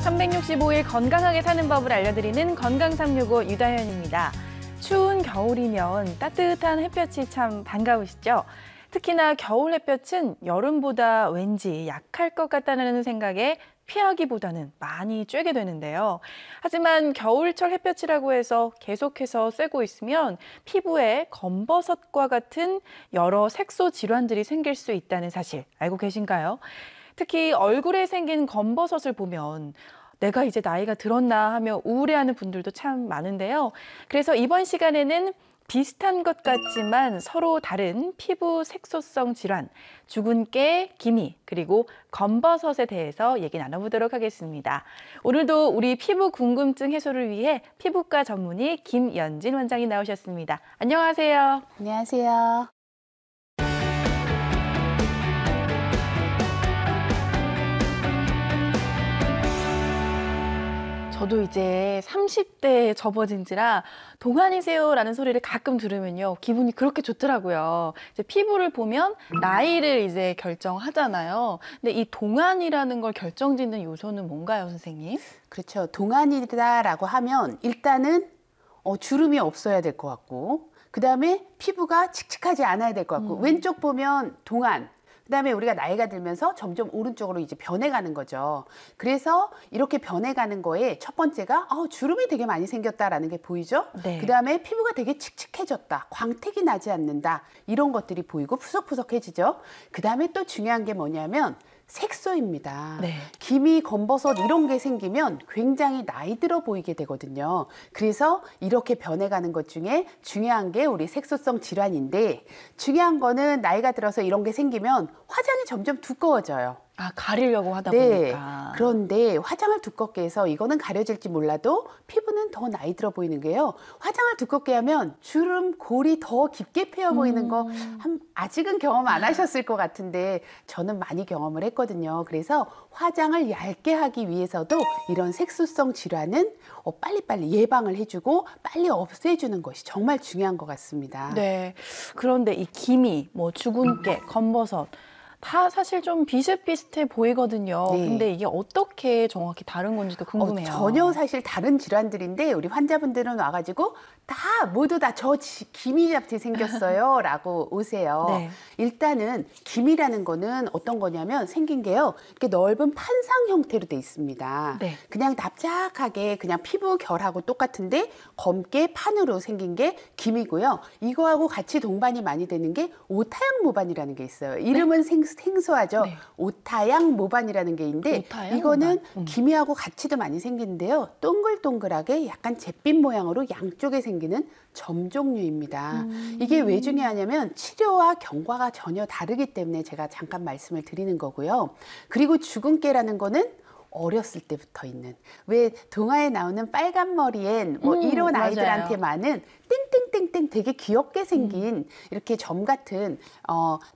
365일 건강하게 사는 법을 알려드리는 건강365 유다현입니다. 추운 겨울이면 따뜻한 햇볕이 참 반가우시죠? 특히나 겨울 햇볕은 여름보다 왠지 약할 것 같다는 생각에 피하기보다는 많이 쬐게 되는데요. 하지만 겨울철 햇볕이라고 해서 계속해서 쐬고 있으면 피부에 검버섯과 같은 여러 색소 질환들이 생길 수 있다는 사실 알고 계신가요? 특히 얼굴에 생긴 검버섯을 보면 내가 이제 나이가 들었나 하며 우울해하는 분들도 참 많은데요. 그래서 이번 시간에는 비슷한 것 같지만 서로 다른 피부 색소성 질환, 주근깨, 기미, 그리고 검버섯에 대해서 얘기 나눠보도록 하겠습니다. 오늘도 우리 피부 궁금증 해소를 위해 피부과 전문의 김연진 원장이 나오셨습니다. 안녕하세요. 안녕하세요. 저도 이제 30대에 접어든지라 동안이세요라는 소리를 가끔 들으면요. 기분이 그렇게 좋더라고요. 이제 피부를 보면 나이를 이제 결정하잖아요. 근데 이 동안이라는 걸 결정짓는 요소는 뭔가요, 선생님? 그렇죠. 동안이다라고 하면 일단은 주름이 없어야 될 것 같고, 그다음에 피부가 칙칙하지 않아야 될 것 같고, 왼쪽 보면 동안, 그다음에 우리가 나이가 들면서 점점 오른쪽으로 이제 변해가는 거죠. 그래서 이렇게 변해가는 거에 첫 번째가 주름이 되게 많이 생겼다라는 게 보이죠? 네. 그다음에 피부가 되게 칙칙해졌다, 광택이 나지 않는다, 이런 것들이 보이고 푸석푸석해지죠. 그다음에 또 중요한 게 뭐냐면 색소입니다. 네. 기미, 검버섯 이런 게 생기면 굉장히 나이 들어 보이게 되거든요. 그래서 이렇게 변해가는 것 중에 중요한 게 우리 색소성 질환인데, 중요한 거는 나이가 들어서 이런 게 생기면 화장이 점점 두꺼워져요. 가리려고 하다 네. 보니까. 그런데 화장을 두껍게 해서 이거는 가려질지 몰라도 피부는 더 나이 들어 보이는 게요. 화장을 두껍게 하면 주름, 골이 더 깊게 패여 보이는 거 아직은 경험 안 하셨을 것 같은데 저는 많이 경험을 했거든요. 그래서 화장을 얇게 하기 위해서도 이런 색소성 질환은 빨리빨리 예방을 해주고 빨리 없애주는 것이 정말 중요한 것 같습니다. 네. 그런데 이 기미, 주근깨, 검버섯 다 사실 좀 비슷비슷해 보이거든요. 네. 근데 이게 어떻게 정확히 다른 건지도 궁금해요. 전혀 사실 다른 질환들인데 우리 환자분들은 와가지고 다 모두 다 저 기미 잡티 생겼어요 라고 오세요. 네. 일단은 기미라는 거는 어떤 거냐면 생긴 게요, 이렇게 넓은 판상 형태로 돼 있습니다. 네. 그냥 납작하게 그냥 피부 결하고 똑같은데 검게 판으로 생긴 게 기미고요. 이거하고 같이 동반이 많이 되는 게 오타양 모반이라는 게 있어요. 이름은 생소하죠. 네. 오타양 모반이라는 게 있는데 오타양 이거는 모반. 기미하고 같이도 많이 생기는데요. 동글동글하게 약간 잿빛 모양으로 양쪽에 생기는 점 종류입니다. 이게 왜 중요하냐면 치료와 경과가 전혀 다르기 때문에 제가 잠깐 말씀을 드리는 거고요. 그리고 주근깨라는 거는 어렸을 때부터 있는, 왜 동화에 나오는 빨간 머리엔 이런 맞아요. 아이들한테 많은 땡땡땡땡 되게 귀엽게 생긴 이렇게 점 같은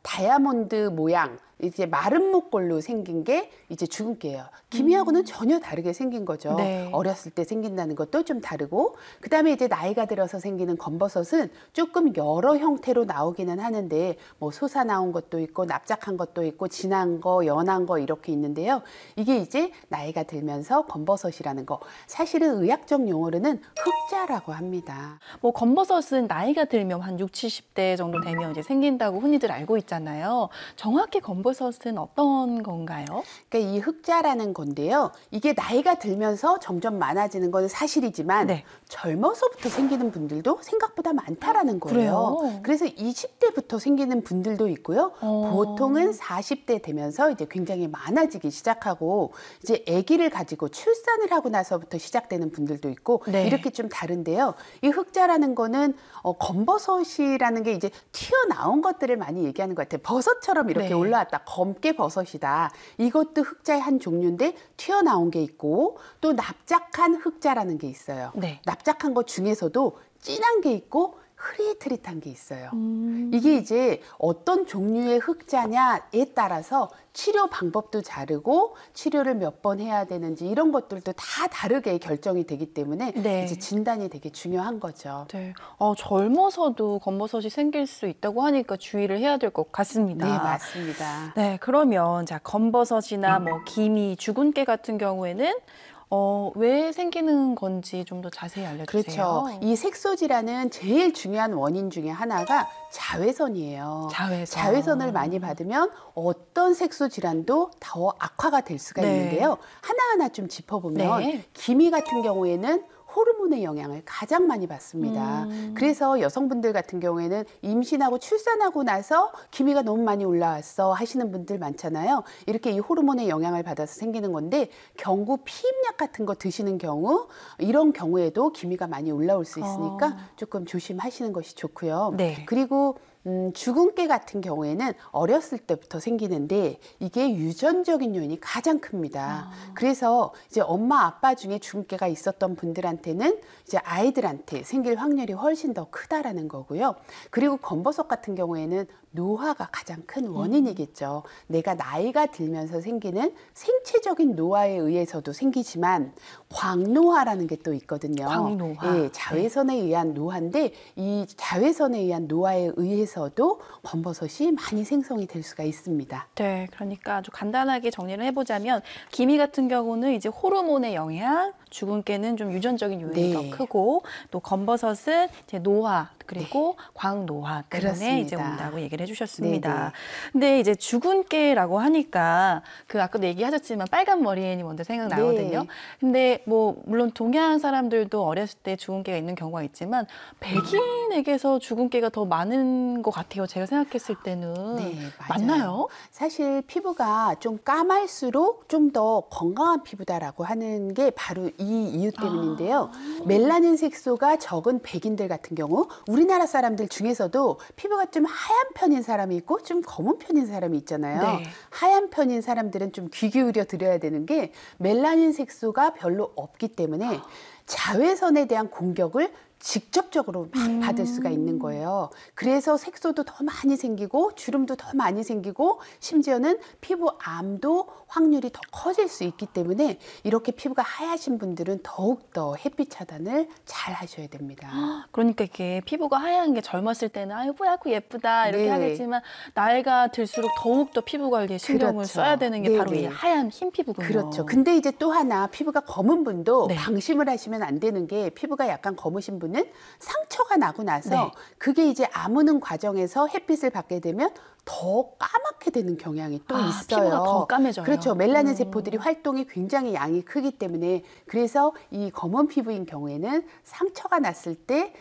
다이아몬드 모양, 이제 마른 목골로 생긴 게 이제 주근깨예요. 기미하고는 전혀 다르게 생긴 거죠. 네. 어렸을 때 생긴다는 것도 좀 다르고, 그다음에 이제 나이가 들어서 생기는 검버섯은 조금 여러 형태로 나오기는 하는데 솟아 나온 것도 있고 납작한 것도 있고 진한 거, 연한 거 이렇게 있는데요. 이게 이제 나이가 들면서 검버섯이라는 거, 사실은 의학적 용어로는 흑자라고 합니다. 검버섯은 나이가 들면 한 60, 70대 정도 되면 이제 생긴다고 흔히들 알고 있잖아요. 정확히 검버섯은 어떤 건가요? 그러니까 이 흑자라는 건데요, 이게 나이가 들면서 점점 많아지는 건 사실이지만 네. 젊어서부터 생기는 분들도 생각보다 많다라는 거예요. 그래요? 그래서 20대부터 생기는 분들도 있고요. 보통은 40대 되면서 이제 굉장히 많아지기 시작하고 이제 아기를 가지고 출산을 하고 나서부터 시작되는 분들도 있고 네. 이렇게 좀 다른데요. 이 흑자라는 거는 검버섯이라는 게 이제 튀어나온 것들을 많이 얘기하는 것 같아요. 버섯처럼 이렇게 네. 올라왔다, 검게 버섯이다. 이것도 흑자의 한 종류인데 튀어나온 게 있고, 또 납작한 흑자라는 게 있어요. 네. 납작한 것 중에서도 진한 게 있고 흐릿흐릿한 게 있어요. 이게 이제 어떤 종류의 흑자냐에 따라서 치료 방법도 다르고 치료를 몇 번 해야 되는지 이런 것들도 다 다르게 결정이 되기 때문에 네. 이제 진단이 되게 중요한 거죠. 네. 젊어서도 검버섯이 생길 수 있다고 하니까 주의를 해야 될 것 같습니다. 네, 맞습니다. 네, 그러면 검버섯이나 기미, 주근깨 같은 경우에는 왜 생기는 건지 좀 더 자세히 알려주세요. 그렇죠. 이 색소 질환은 제일 중요한 원인 중에 하나가 자외선이에요. 자외선을 많이 받으면 어떤 색소 질환도 더 악화가 될 수가 네. 있는데요. 하나하나 좀 짚어보면 네. 기미 같은 경우에는 호르몬의 영향을 가장 많이 받습니다. 그래서 여성분들 같은 경우에는 임신하고 출산하고 나서 기미가 너무 많이 올라왔어 하시는 분들 많잖아요. 이렇게 이 호르몬의 영향을 받아서 생기는 건데 경구 피임약 같은 거 드시는 경우 이런 경우에도 기미가 많이 올라올 수 있으니까 조금 조심하시는 것이 좋고요. 네. 그리고 주근깨 같은 경우에는 어렸을 때부터 생기는데 이게 유전적인 요인이 가장 큽니다. 그래서 이제 엄마 아빠 중에 주근깨가 있었던 분들한테는 이제 아이들한테 생길 확률이 훨씬 더 크다라는 거고요. 그리고 검버섯 같은 경우에는 노화가 가장 큰 원인이겠죠. 내가 나이가 들면서 생기는 생체적인 노화에 의해서도 생기지만 광노화라는 게 또 있거든요. 광노화. 예, 자외선에 의한 노화인데 이 자외선에 의한 노화에 의해서도 검버섯이 많이 생성이 될 수가 있습니다. 네, 그러니까 아주 간단하게 정리를 해보자면 기미 같은 경우는 이제 호르몬의 영향, 주근깨는 좀 유전적인 요인이 네. 더 크고 또 검버섯은 이제 노화 그리고 광노화 때문에 그렇습니다. 이제 온다고 얘기를 해주셨습니다. 네네. 근데 이제 주근깨라고 하니까 그 아까도 얘기하셨지만 빨간 머리엔이 먼저 생각나거든요. 네. 근데 뭐 물론 동양 사람들도 어렸을 때 주근깨가 있는 경우가 있지만 백인에게서 주근깨가 더 많은 것 같아요. 제가 생각했을 때는. 네, 맞나요? 사실 피부가 좀 까말수록 좀 더 건강한 피부다라고 하는 게 바로 이 이유 때문인데요. 멜라닌 색소가 적은 백인들 같은 경우 우리나라 사람들 중에서도 피부가 좀 하얀 편인 사람이 있고 좀 검은 편인 사람이 있잖아요. 네. 하얀 편인 사람들은 좀 귀 기울여 드려야 되는 게 멜라닌 색소가 별로 없기 때문에 자외선에 대한 공격을 직접적으로 받을 수가 있는 거예요. 그래서 색소도 더 많이 생기고 주름도 더 많이 생기고 심지어는 피부암도 확률이 더 커질 수 있기 때문에 이렇게 피부가 하얗신 분들은 더욱더 햇빛 차단을 잘 하셔야 됩니다. 그러니까 이게 피부가 하얀 게 젊었을 때는 아유 뽀얗고 예쁘다 이렇게 네. 하겠지만 나이가 들수록 더욱더 피부 관리에 신경을 그렇죠. 써야 되는 게 네네. 바로 이 하얀 흰 피부군요. 그렇죠. 근데 이제 또 하나 피부가 검은 분도 네. 방심을 하시면 안 되는 게 피부가 약간 검으신 분은 상처가 나고 나서 네. 그게 이제 아무는 과정에서 햇빛을 받게 되면 더 까맣게 되는 경향이 또 있어요. 피부가 더 까매져요. 그렇죠. 멜라닌 세포들이 활동이 굉장히 양이 크기 때문에 그래서 이 검은 피부인 경우에는 상처가 났을 때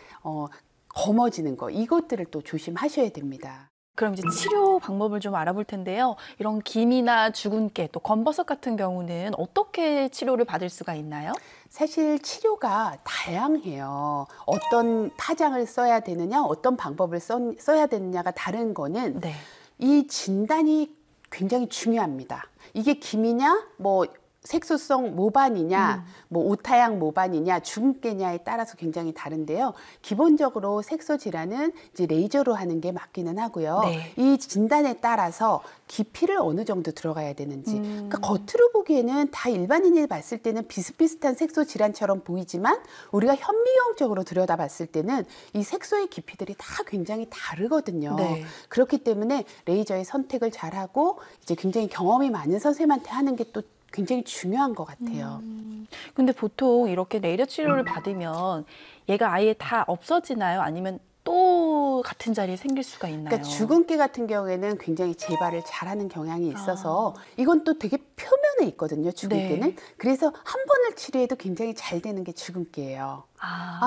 검어지는 거 이것들을 또 조심하셔야 됩니다. 그럼 이제 치료 방법을 좀 알아볼 텐데요. 이런 기미나 주근깨 또 검버섯 같은 경우는 어떻게 치료를 받을 수가 있나요? 사실 치료가 다양해요. 어떤 파장을 써야 되느냐, 어떤 방법을 써야 되느냐가 다른 거는 네. 이 진단이 굉장히 중요합니다. 이게 기미냐, 뭐 색소성 모반이냐, 뭐 오타양 모반이냐, 주근깨냐에 따라서 굉장히 다른데요. 기본적으로 색소 질환은 이제 레이저로 하는 게 맞기는 하고요. 네. 이 진단에 따라서 깊이를 어느 정도 들어가야 되는지. 그러니까 겉으로 보기에는 다 일반인이 봤을 때는 비슷비슷한 색소 질환처럼 보이지만 우리가 현미경적으로 들여다봤을 때는 이 색소의 깊이들이 다 굉장히 다르거든요. 네. 그렇기 때문에 레이저의 선택을 잘하고 이제 굉장히 경험이 많은 선생님한테 하는 게 또 굉장히 중요한 것 같아요. 근데 보통 이렇게 레이저 치료를 받으면 얘가 아예 다 없어지나요? 아니면 또 같은 자리에 생길 수가 있나요? 그러니까 주근깨 같은 경우에는 굉장히 재발을 잘하는 경향이 있어서 이건 또 되게 표면에 있거든요. 주근깨는. 네. 그래서 한 번을 치료해도 굉장히 잘 되는 게 주근깨예요.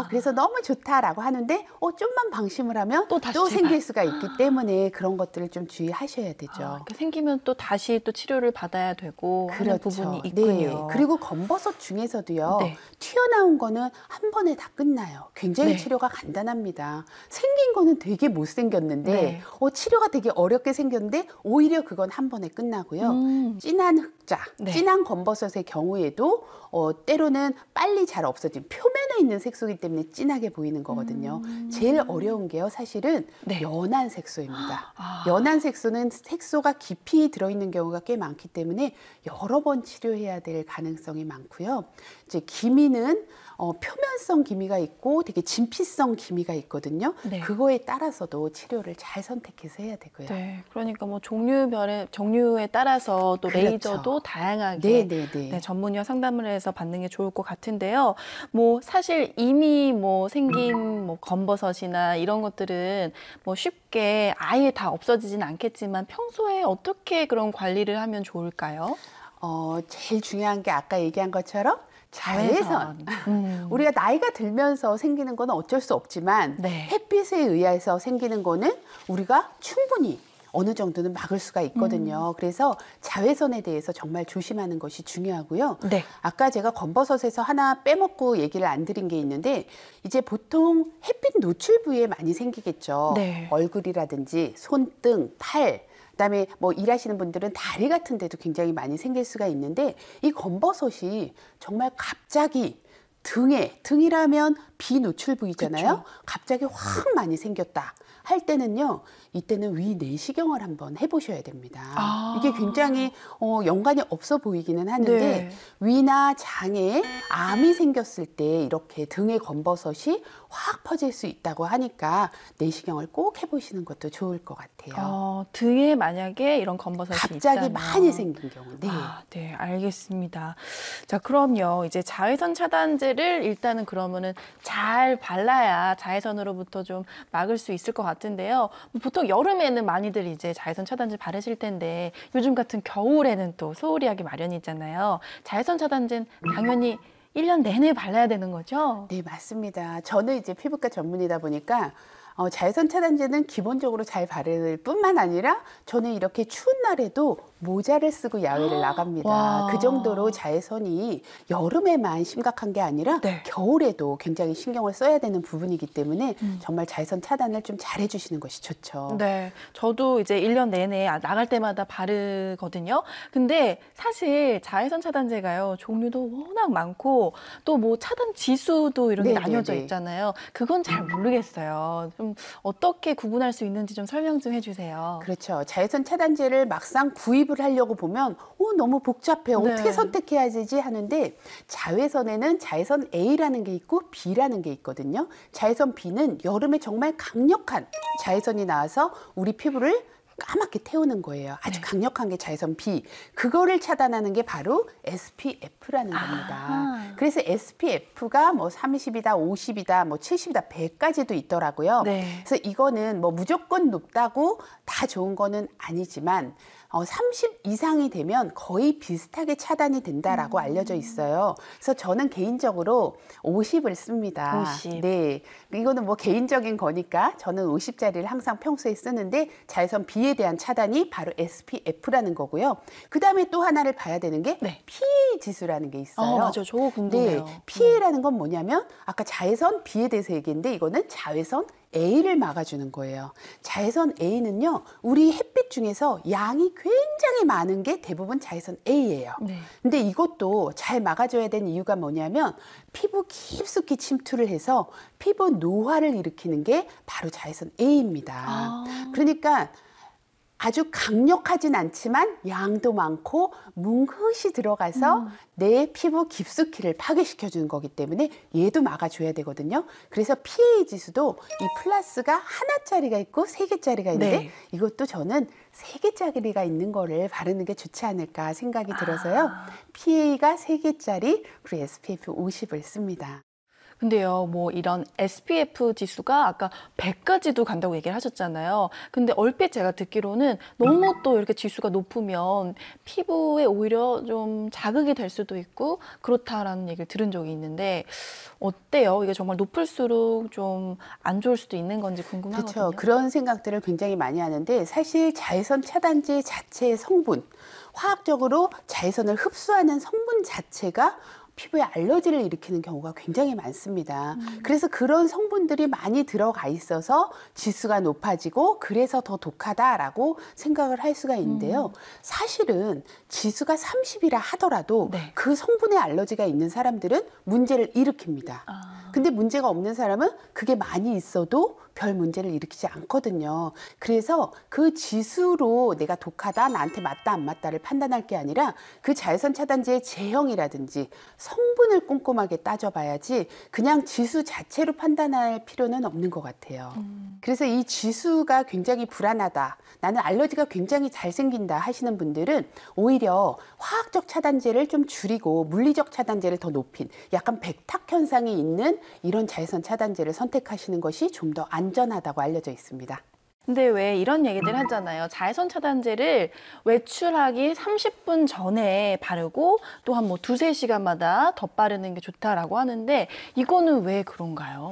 그래서 너무 좋다라고 하는데 좀만 방심을 하면 또 다시 또 재발. 생길 수가 있기 때문에 그런 것들을 좀 주의하셔야 되죠. 그러니까 생기면 또 다시 또 치료를 받아야 되고 하는 부분이 있군요. 네. 그리고 검버섯 중에서도요. 네. 튀어나온 거는 한 번에 다 끝나요. 굉장히 네. 치료가 간단합니다. 생긴 거는 되게 못생겼는데 네. 치료가 되게 어렵게 생겼는데 오히려 그건 한 번에 끝나고요. 진한 흑자, 네. 진한 검버섯의 경우에도 때로는 빨리 잘 없어진 표면에 있는 색소이기 때문에 진하게 보이는 거거든요. 제일 어려운 게요. 사실은 네. 연한 색소입니다. 연한 색소는 색소가 깊이 들어있는 경우가 꽤 많기 때문에 여러 번 치료해야 될 가능성이 많고요. 이제 기미는 표면성 기미가 있고 되게 진피성 기미가 있거든요. 네. 그거에 따라서도 치료를 잘 선택해서 해야 되고요. 네, 그러니까 뭐 종류에 따라서 또 그렇죠. 레이저도 또 다양하게 네. 전문의와 상담을 해서 받는 게 좋을 것 같은데요. 뭐 사실 이미 뭐 생긴 뭐 검버섯이나 이런 것들은 뭐 쉽게 아예 다 없어지진 않겠지만 평소에 어떻게 그런 관리를 하면 좋을까요? 제일 중요한 게 아까 얘기한 것처럼 자외선. 자외선. 우리가 나이가 들면서 생기는 건 어쩔 수 없지만 네. 햇빛에 의해서 생기는 거는 우리가 충분히 어느 정도는 막을 수가 있거든요. 그래서 자외선에 대해서 정말 조심하는 것이 중요하고요. 네. 아까 제가 검버섯에서 하나 빼먹고 얘기를 안 드린 게 있는데 이제 보통 햇빛 노출 부위에 많이 생기겠죠. 네. 얼굴이라든지 손등, 팔, 그다음에 뭐 일하시는 분들은 다리 같은 데도 굉장히 많이 생길 수가 있는데 이 검버섯이 정말 갑자기 등이라면 비노출 부위잖아요. 그쵸. 갑자기 확 많이 생겼다 할 때는요. 이때는 위 내시경을 한번 해보셔야 됩니다. 이게 굉장히 연관이 없어 보이기는 하는데 네. 위나 장에 암이 생겼을 때 이렇게 등에 검버섯이 확 퍼질 수 있다고 하니까 내시경을 꼭 해보시는 것도 좋을 것 같아요. 등에 만약에 이런 검버섯이 갑자기 있다면. 많이 생긴 경우. 네. 네, 알겠습니다. 자, 그럼요. 이제 자외선 차단제를 일단은 그러면은 잘 발라야 자외선으로부터 좀 막을 수 있을 것 같은데요. 보통 여름에는 많이들 이제 자외선 차단제 바르실 텐데 요즘 같은 겨울에는 또 소홀히 하기 마련이잖아요. 자외선 차단제는 당연히 1년 내내 발라야 되는 거죠? 네, 맞습니다. 저는 이제 피부과 전문이다 보니까 자외선 차단제는 기본적으로 잘 바를 뿐만 아니라 저는 이렇게 추운 날에도 모자를 쓰고 야외를 나갑니다. 와. 그 정도로 자외선이 여름에만 심각한 게 아니라 네. 겨울에도 굉장히 신경을 써야 되는 부분이기 때문에 정말 자외선 차단을 좀 잘 해주시는 것이 좋죠. 네, 저도 이제 1년 내내 나갈 때마다 바르거든요. 근데 사실 자외선 차단제가요, 종류도 워낙 많고 또 뭐 차단 지수도 이런 게 네, 나뉘어져 네, 네. 있잖아요. 그건 잘 모르겠어요. 좀 어떻게 구분할 수 있는지 좀 설명 좀 해주세요. 그렇죠. 자외선 차단제를 막상 구입을 하려고 보면 너무 복잡해. 네. 어떻게 선택해야 되지 하는데 자외선에는 자외선 A라는 게 있고 B라는 게 있거든요. 자외선 B는 여름에 정말 강력한 자외선이 나와서 우리 피부를 까맣게 태우는 거예요. 아주 강력한 게 자외선 B. 그거를 차단하는 게 바로 SPF라는 겁니다. 그래서 SPF가 뭐 30이다, 50이다, 뭐 70이다, 100까지도 있더라고요. 네. 그래서 이거는 뭐 무조건 높다고 다 좋은 거는 아니지만 30 이상이 되면 거의 비슷하게 차단이 된다라고 알려져 있어요. 그래서 저는 개인적으로 50을 씁니다. 50. 네. 이거는 뭐 개인적인 거니까 저는 50짜리를 항상 평소에 쓰는데 자외선 B에 대한 차단이 바로 SPF라는 거고요. 그다음에 또 하나를 봐야 되는 게 네. PA 지수라는 게 있어요. 맞아요. 저거 궁금해요. 네. PA라는 건 뭐냐면 아까 자외선 B에 대해서 얘기했는데 이거는 자외선 A를 막아주는 거예요. 자외선 A는요, 우리 햇빛 중에서 양이 굉장히 많은 게 대부분 자외선 A예요. 네. 근데 이것도 잘 막아줘야 되는 이유가 뭐냐면 피부 깊숙이 침투를 해서 피부 노화를 일으키는 게 바로 자외선 A입니다. 그러니까 아주 강력하진 않지만 양도 많고 뭉긋이 들어가서 내 피부 깊숙이를 파괴시켜주는 거기 때문에 얘도 막아줘야 되거든요. 그래서 PA 지수도 이 플러스가 하나짜리가 있고 3개짜리가 있는데 네. 이것도 저는 3개짜리가 있는 거를 바르는 게 좋지 않을까 생각이 들어서요. PA가 3개짜리 그리고 SPF 50을 씁니다. 근데요, 뭐 이런 SPF 지수가 아까 100까지도 간다고 얘기를 하셨잖아요. 근데 얼핏 제가 듣기로는 너무 또 이렇게 지수가 높으면 피부에 오히려 좀 자극이 될 수도 있고 그렇다라는 얘기를 들은 적이 있는데 어때요? 이게 정말 높을수록 좀 안 좋을 수도 있는 건지 궁금하거든요. 그렇죠. 그런 생각들을 굉장히 많이 하는데 사실 자외선 차단제 자체의 성분, 화학적으로 자외선을 흡수하는 성분 자체가 피부에 알러지를 일으키는 경우가 굉장히 많습니다. 그래서 그런 성분들이 많이 들어가 있어서 지수가 높아지고 그래서 더 독하다라고 생각을 할 수가 있는데요. 사실은 지수가 30이라 하더라도 네. 그 성분에 알러지가 있는 사람들은 문제를 일으킵니다. 근데 문제가 없는 사람은 그게 많이 있어도 별 문제를 일으키지 않거든요. 그래서 그 지수로 내가 독하다, 나한테 맞다, 안 맞다를 판단할 게 아니라 그 자외선 차단제의 제형이라든지 성분을 꼼꼼하게 따져봐야지 그냥 지수 자체로 판단할 필요는 없는 것 같아요. 그래서 이 지수가 굉장히 불안하다, 나는 알러지가 굉장히 잘 생긴다 하시는 분들은 오히려 화학적 차단제를 좀 줄이고 물리적 차단제를 더 높인 약간 백탁 현상이 있는 이런 자외선 차단제를 선택하시는 것이 좀 더 안전하다고 알려져 있습니다. 근데 왜 이런 얘기들 하잖아요. 자외선 차단제를 외출하기 30분 전에 바르고 또 한 뭐 두세 시간마다 덧바르는 게 좋다라고 하는데 이거는 왜 그런가요?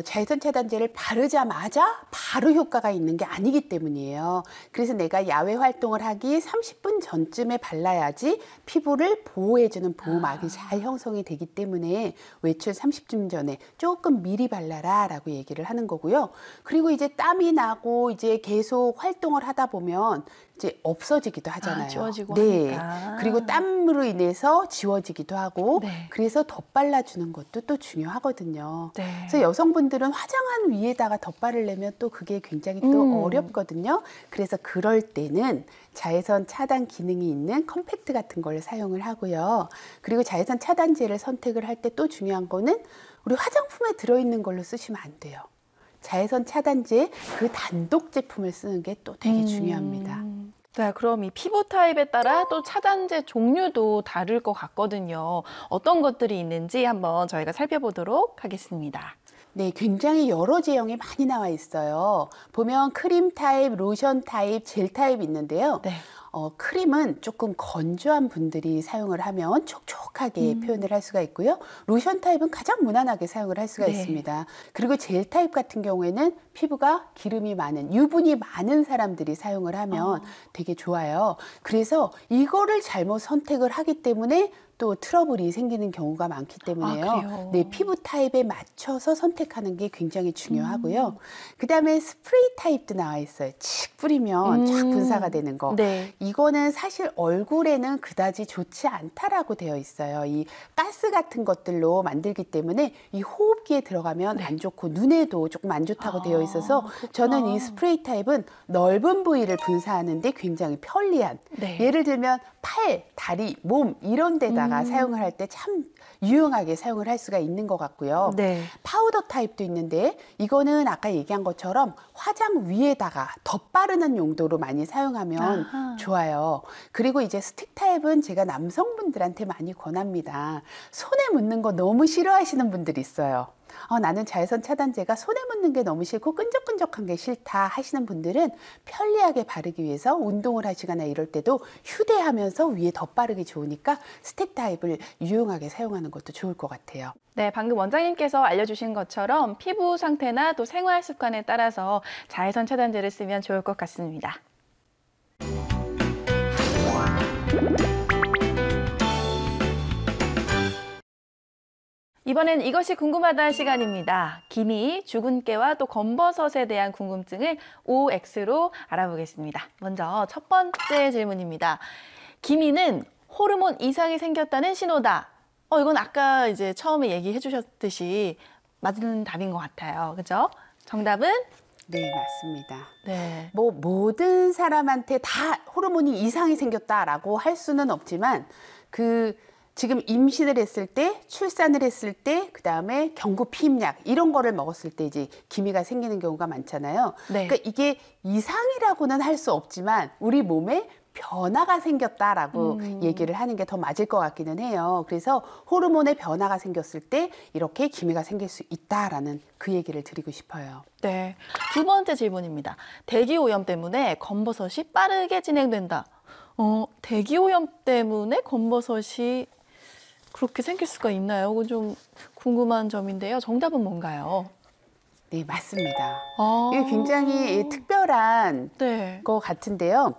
자외선 차단제를 바르자마자 바로 효과가 있는 게 아니기 때문이에요. 그래서 내가 야외 활동을 하기 30분 전쯤에 발라야지 피부를 보호해주는 보호막이 잘 형성이 되기 때문에 외출 30분 전에 조금 미리 발라라 라고 얘기를 하는 거고요. 그리고 이제 땀이 나고 이제 계속 활동을 하다 보면 이제 없어지기도 하잖아요. 지워지고 네. 하니까. 그리고 땀으로 인해서 지워지기도 하고 네. 그래서 덧발라주는 것도 또 중요하거든요. 네. 그래서 여성분들은 화장한 위에다가 덧바르려면 또 그게 굉장히 또 어렵거든요. 그래서 그럴 때는 자외선 차단 기능이 있는 컴팩트 같은 걸 사용을 하고요. 그리고 자외선 차단제를 선택을 할 때 또 중요한 거는 우리 화장품에 들어있는 걸로 쓰시면 안 돼요. 자외선 차단제 그 단독 제품을 쓰는 게 또 되게 중요합니다. 네, 그럼 이 피부 타입에 따라 또 차단제 종류도 다를 것 같거든요. 어떤 것들이 있는지 한번 저희가 살펴보도록 하겠습니다. 네, 굉장히 여러 제형이 많이 나와 있어요. 보면 크림 타입, 로션 타입, 젤 타입 있는데요. 네. 크림은 조금 건조한 분들이 사용을 하면 촉촉하게 표현을 할 수가 있고요. 로션 타입은 가장 무난하게 사용을 할 수가 네. 있습니다. 그리고 젤 타입 같은 경우에는 피부가 기름이 많은, 유분이 많은 사람들이 사용을 하면 되게 좋아요. 그래서 이거를 잘못 선택을 하기 때문에 또 트러블이 생기는 경우가 많기 때문에요. 그래요? 네, 피부 타입에 맞춰서 선택하는 게 굉장히 중요하고요. 그다음에 스프레이 타입도 나와 있어요. 칙 뿌리면 쫙 분사가 되는 거. 네. 이거는 사실 얼굴에는 그다지 좋지 않다라고 되어 있어요. 이 가스 같은 것들로 만들기 때문에 이 호흡기에 들어가면 안 좋고 눈에도 조금 안 좋다고 되어 있어서 그렇구나. 저는 이 스프레이 타입은 넓은 부위를 분사하는데 굉장히 편리한, 네. 예를 들면 팔, 다리, 몸 이런 데다가 사용을 할 때 참 유용하게 사용을 할 수가 있는 것 같고요. 네. 파우더 타입도 있는데 이거는 아까 얘기한 것처럼 화장 위에다가 덧바르는 용도로 많이 사용하면 아하. 좋아요. 그리고 이제 스틱 타입은 제가 남성분들한테 많이 권합니다. 손에 묻는 거 너무 싫어하시는 분들이 있어요. 나는 자외선 차단제가 손에 묻는 게 너무 싫고 끈적끈적한 게 싫다 하시는 분들은 편리하게 바르기 위해서 운동을 하시거나 이럴 때도 휴대하면서 위에 덧바르기 좋으니까 스틱 타입을 유용하게 사용하는 것도 좋을 것 같아요. 네, 방금 원장님께서 알려주신 것처럼 피부 상태나 또 생활 습관에 따라서 자외선 차단제를 쓰면 좋을 것 같습니다. 이번엔 이것이 궁금하다 시간입니다. 기미, 주근깨와 또 검버섯에 대한 궁금증을 OX로 알아보겠습니다. 먼저 첫 번째 질문입니다. 기미는 호르몬 이상이 생겼다는 신호다. 이건 아까 이제 처음에 얘기해 주셨듯이 맞는 답인 것 같아요. 그죠? 정답은? 네, 맞습니다. 네. 뭐 모든 사람한테 다 호르몬이 이상이 생겼다라고 할 수는 없지만 지금 임신을 했을 때, 출산을 했을 때, 그다음에 경구 피임약 이런 거를 먹었을 때 이제 기미가 생기는 경우가 많잖아요. 네. 그러니까 이게 이상이라고는 할 수 없지만 우리 몸에 변화가 생겼다라고 얘기를 하는 게 더 맞을 것 같기는 해요. 그래서 호르몬의 변화가 생겼을 때 이렇게 기미가 생길 수 있다라는 그 얘기를 드리고 싶어요. 네. 두 번째 질문입니다. 대기오염 때문에 검버섯이 빠르게 진행된다. 대기오염 때문에 검버섯이 그렇게 생길 수가 있나요? 그건 좀 궁금한 점인데요. 정답은 뭔가요? 네, 맞습니다. 아. 이게 굉장히 특별한 네. 것 같은데요.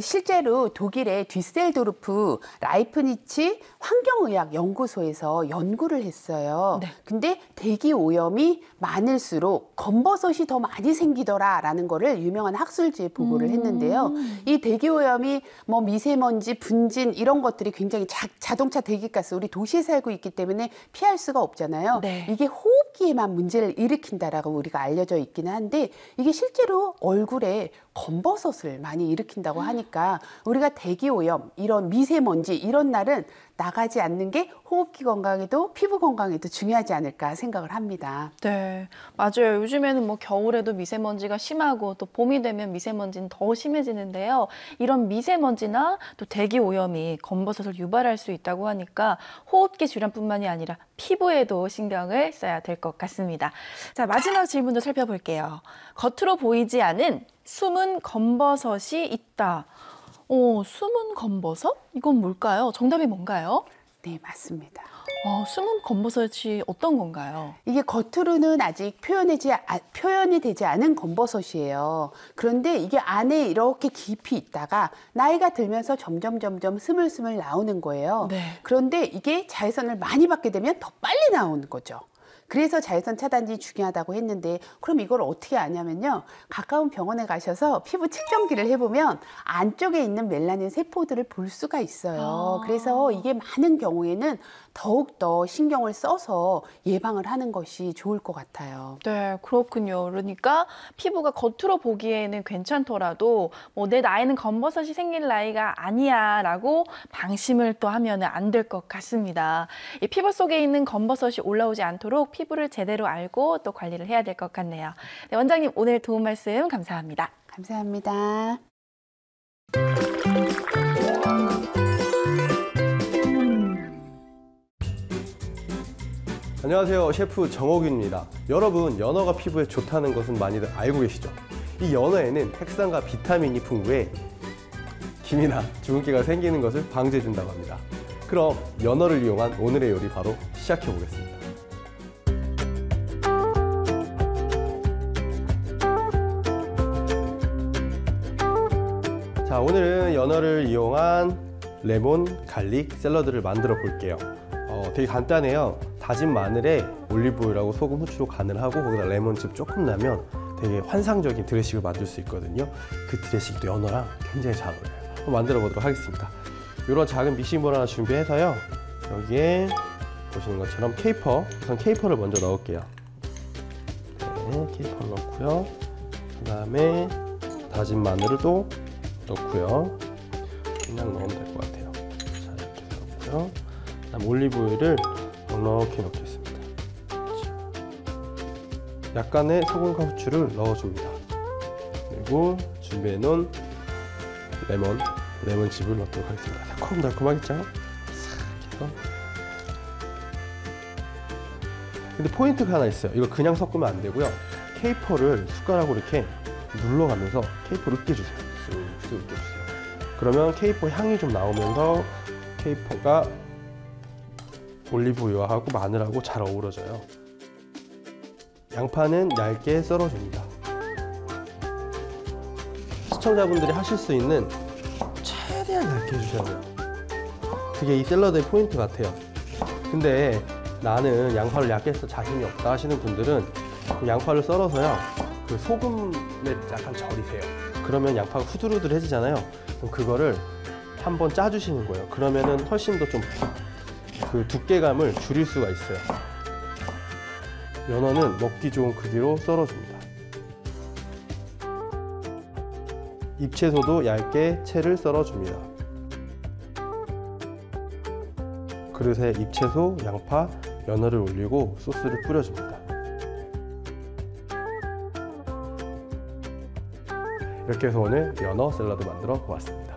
실제로 독일의 뒤셀도르프 라이프니치 환경의학 연구소에서 연구를 했어요. 네. 근데 대기 오염이 많을수록 검버섯이 더 많이 생기더라라는 거를 유명한 학술지에 보고를 했는데요. 이 대기 오염이 뭐 미세먼지, 분진 이런 것들이 굉장히 자동차 대기가스 우리 도시에 살고 있기 때문에 피할 수가 없잖아요. 네. 이게 호흡기에만 문제를 일으킨다. 좋다라고 우리가 알려져 있기는 한데 이게 실제로 얼굴에 검버섯을 많이 일으킨다고 하니까 우리가 대기오염, 이런 미세먼지 이런 날은 나가지 않는 게 호흡기 건강에도 피부 건강에도 중요하지 않을까 생각을 합니다. 네, 맞아요. 요즘에는 뭐 겨울에도 미세먼지가 심하고 또 봄이 되면 미세먼지는 더 심해지는데요. 이런 미세먼지나 또 대기 오염이 검버섯을 유발할 수 있다고 하니까 호흡기 질환뿐만이 아니라 피부에도 신경을 써야 될 것 같습니다. 자, 마지막 질문도 살펴볼게요. 겉으로 보이지 않은 숨은 검버섯이 있다. 숨은 검버섯? 이건 뭘까요? 정답이 뭔가요? 네, 맞습니다. 숨은 검버섯이 어떤 건가요? 이게 겉으로는 아직 표현이 되지 않은 검버섯이에요. 그런데 이게 안에 이렇게 깊이 있다가 나이가 들면서 점점 스물스물 나오는 거예요. 네. 그런데 이게 자외선을 많이 받게 되면 더 빨리 나오는 거죠. 그래서 자외선 차단이 중요하다고 했는데 그럼 이걸 어떻게 아냐면요. 가까운 병원에 가셔서 피부 측정기를 해보면 안쪽에 있는 멜라닌 세포들을 볼 수가 있어요. 그래서 이게 많은 경우에는 더욱더 신경을 써서 예방을 하는 것이 좋을 것 같아요. 네, 그렇군요. 그러니까 피부가 겉으로 보기에는 괜찮더라도 뭐 내 나이는 검버섯이 생길 나이가 아니야 라고 방심을 또 하면 안 될 것 같습니다. 이 피부 속에 있는 검버섯이 올라오지 않도록 피부를 제대로 알고 또 관리를 해야 될 것 같네요. 네, 원장님 오늘 도움 말씀 감사합니다. 감사합니다. 안녕하세요, 셰프 정옥윤입니다. 여러분, 연어가 피부에 좋다는 것은 많이들 알고 계시죠? 이 연어에는 핵산과 비타민이 풍부해 김이나 주근깨가 생기는 것을 방지해준다고 합니다. 그럼 연어를 이용한 오늘의 요리 바로 시작해 보겠습니다. 자, 오늘은 연어를 이용한 레몬 갈릭 샐러드를 만들어 볼게요. 되게 간단해요. 다진 마늘에 올리브오일하고 소금, 후추로 간을 하고 거기다 레몬즙 조금 나면 되게 환상적인 드레싱을 만들 수 있거든요. 그 드레싱도 연어랑 굉장히 잘 어울려요. 한번 만들어 보도록 하겠습니다. 이런 작은 믹싱볼 하나 준비해서요. 여기에 보시는 것처럼 케이퍼, 우선 케이퍼를 먼저 넣을게요. 네, 케이퍼를 넣고요. 그 다음에 다진 마늘을 또 넣고요. 그냥 넣으면 될 것 같아요. 자, 이렇게 해서 넣고요. 그다음 올리브오일을 넉넉히 넣겠습니다. 약간의 소금과 후추를 넣어줍니다. 그리고 준비해놓은 레몬즙을 넣도록 하겠습니다. 달콤달콤하겠죠? 싹 해서. 근데 포인트가 하나 있어요. 이거 그냥 섞으면 안 되고요. 케이퍼를 숟가락으로 이렇게 눌러가면서 케이퍼를 으깨주세요. 쓱쓱 으깨주세요. 그러면 케이퍼 향이 좀 나오면서 케이퍼가 올리브유하고 마늘하고 잘 어우러져요. 양파는 얇게 썰어줍니다. 시청자분들이 하실 수 있는 최대한 얇게 해주셔야 돼요. 그게 이 샐러드의 포인트 같아요. 근데 나는 양파를 얇게 해서 자신이 없다 하시는 분들은 양파를 썰어서요, 그 소금에 약간 절이세요. 그러면 양파가 후들후들해지잖아요. 그럼 그거를 한번 짜주시는 거예요. 그러면은 훨씬 더 좀 그 두께감을 줄일 수가 있어요. 연어는 먹기 좋은 크기로 썰어줍니다. 잎채소도 얇게 채를 썰어줍니다. 그릇에 잎채소, 양파, 연어를 올리고 소스를 뿌려줍니다. 이렇게 해서 오늘 연어 샐러드 만들어 보았습니다.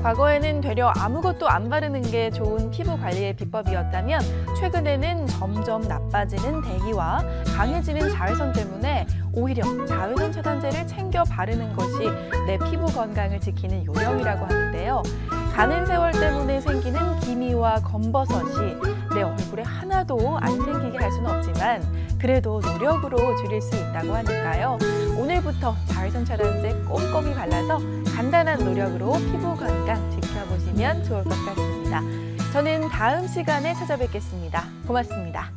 과거에는 되려 아무것도 안 바르는 게 좋은 피부 관리의 비법이었다면 최근에는 점점 나빠지는 대기와 강해지는 자외선 때문에 오히려 자외선 차단제를 챙겨 바르는 것이 내 피부 건강을 지키는 요령이라고 하는데요. 가는 세월 때문에 생기는 기미와 검버섯이 내 얼굴에 하나도 안 생기게 할 수는 없지만 그래도 노력으로 줄일 수 있다고 하니까요. 오늘부터 자외선 차단제 꼼꼼히 발라서 간단한 노력으로 피부 건강 지켜보시면 좋을 것 같습니다. 저는 다음 시간에 찾아뵙겠습니다. 고맙습니다.